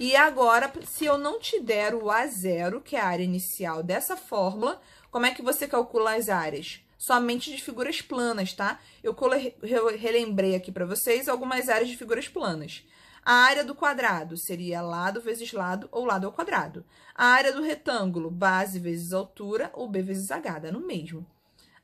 E agora, se eu não te der o A0, que é a área inicial dessa fórmula, como é que você calcula as áreas? Somente de figuras planas, tá? Eu relembrei aqui para vocês algumas áreas de figuras planas. A área do quadrado seria lado vezes lado ou lado ao quadrado. A área do retângulo, base vezes altura ou b vezes h, dá no mesmo.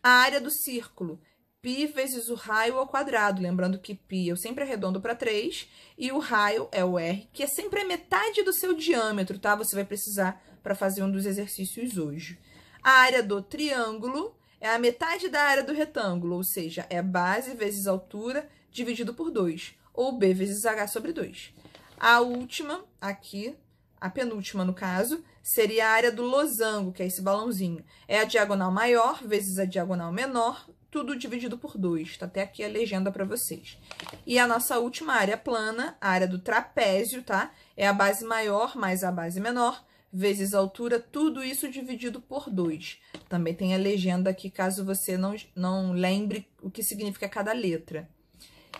A área do círculo, π vezes o raio ao quadrado. Lembrando que π eu sempre arredondo para 3 e o raio é o r, que é sempre a metade do seu diâmetro, tá? Você vai precisar para fazer um dos exercícios hoje. A área do triângulo é a metade da área do retângulo, ou seja, é base vezes altura dividido por 2, ou b vezes h sobre 2. A última, aqui, a penúltima no caso, seria a área do losango, que é esse balãozinho. É a diagonal maior vezes a diagonal menor, tudo dividido por 2. Tá até aqui a legenda para vocês. E a nossa última área plana, a área do trapézio, tá? É a base maior mais a base menor, vezes a altura, tudo isso dividido por 2. Também tem a legenda aqui, caso você não lembre o que significa cada letra.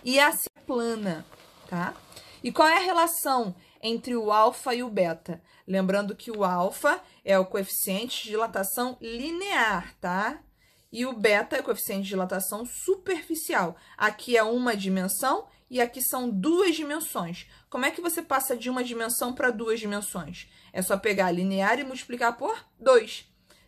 E a plana, tá? E qual é a relação entre o alfa e o beta? Lembrando que o alfa é o coeficiente de dilatação linear, tá? E o beta é o coeficiente de dilatação superficial. Aqui é uma dimensão e aqui são duas dimensões. Como é que você passa de uma dimensão para duas dimensões? É só pegar linear e multiplicar por 2.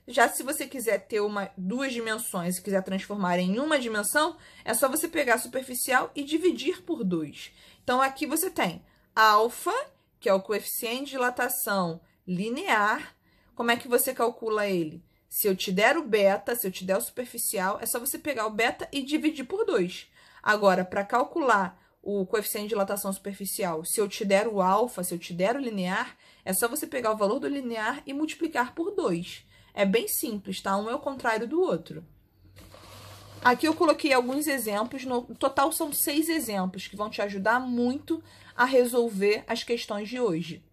Já se você quiser ter duas dimensões e quiser transformar em uma dimensão, é só você pegar a superficial e dividir por 2. Então, aqui você tem alfa, que é o coeficiente de dilatação linear. Como é que você calcula ele? Se eu te der o beta, se eu te der o superficial, é só você pegar o beta e dividir por 2. Agora, para calcular o coeficiente de dilatação superficial, se eu te der o alfa, se eu te der o linear, é só você pegar o valor do linear e multiplicar por 2. É bem simples, tá? Um é o contrário do outro. Aqui eu coloquei alguns exemplos, no total são 6 exemplos, que vão te ajudar muito a resolver as questões de hoje.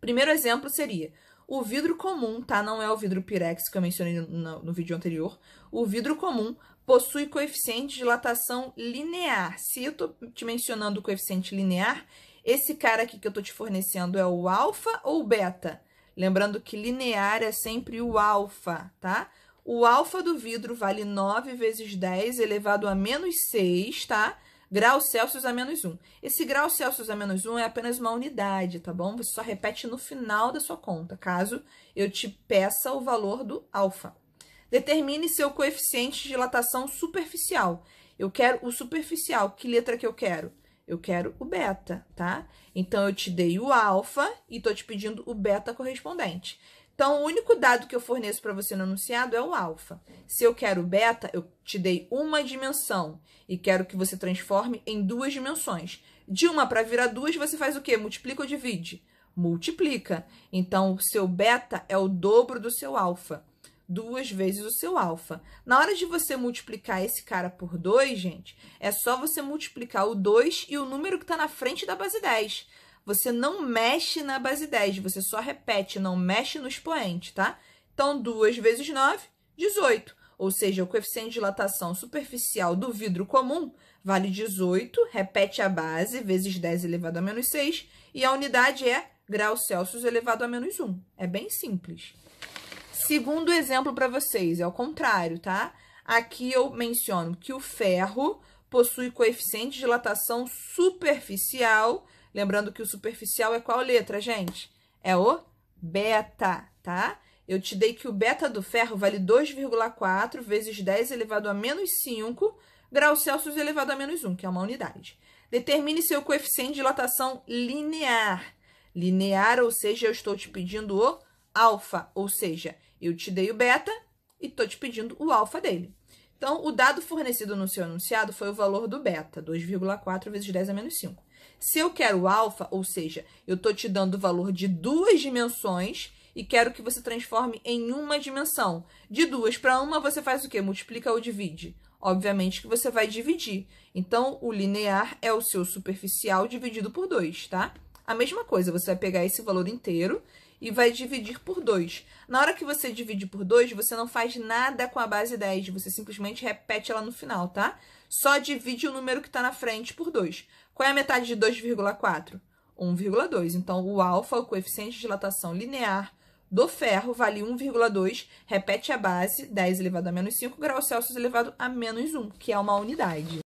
Primeiro exemplo seria o vidro comum, tá? Não é o vidro pirex que eu mencionei no vídeo anterior. O vidro comum possui coeficiente de dilatação linear. Se eu tô te mencionando o coeficiente linear, esse cara aqui que eu tô te fornecendo é o alfa ou o beta? Lembrando que linear é sempre o alfa, tá? O alfa do vidro vale 9 vezes 10 elevado a menos 6, tá? Graus Celsius a menos 1. Esse grau Celsius a menos 1 é apenas uma unidade, tá bom? Você só repete no final da sua conta, caso eu te peça o valor do alfa. Determine seu coeficiente de dilatação superficial. Eu quero o superficial. Que letra que eu quero? Eu quero o beta, tá? Então, eu te dei o alfa e tô te pedindo o beta correspondente. Então, o único dado que eu forneço para você no enunciado é o alfa. Se eu quero o beta, eu te dei uma dimensão e quero que você transforme em duas dimensões. De uma para virar duas, você faz o quê? Multiplica ou divide? Multiplica. Então, o seu beta é o dobro do seu alfa. 2 vezes o seu alfa. Na hora de você multiplicar esse cara por 2, gente, é só você multiplicar o 2 e o número que está na frente da base 10. Você não mexe na base 10, você só repete, não mexe no expoente, tá? Então, 2 vezes 9, 18. Ou seja, o coeficiente de dilatação superficial do vidro comum vale 18, repete a base, vezes 10 elevado a menos 6, e a unidade é graus Celsius elevado a menos 1. É bem simples. Segundo exemplo para vocês, é o contrário, tá? Aqui eu menciono que o ferro possui coeficiente de dilatação superficial. Lembrando que o superficial é qual letra, gente? É o beta, tá? Eu te dei que o beta do ferro vale 2,4 vezes 10 elevado a menos 5 graus Celsius elevado a menos 1, que é uma unidade. Determine seu coeficiente de dilatação linear. Linear, ou seja, eu estou te pedindo o alfa, ou seja, eu te dei o beta e estou te pedindo o alfa dele. Então, o dado fornecido no seu enunciado foi o valor do beta, 2,4 vezes 10 a menos 5. Se eu quero o alfa, ou seja, eu estou te dando o valor de duas dimensões e quero que você transforme em uma dimensão. De 2 para 1, você faz o quê? Multiplica ou divide? Obviamente que você vai dividir. Então, o linear é o seu superficial dividido por 2, tá? A mesma coisa, você vai pegar esse valor inteiro e vai dividir por 2. Na hora que você divide por 2, você não faz nada com a base 10, você simplesmente repete ela no final, tá? Só divide o número que está na frente por 2. Qual é a metade de 2,4? 1,2. Então, o alfa, o coeficiente de dilatação linear do ferro, vale 1,2. Repete a base, 10 elevado a menos 5 graus Celsius elevado a menos 1, que é uma unidade.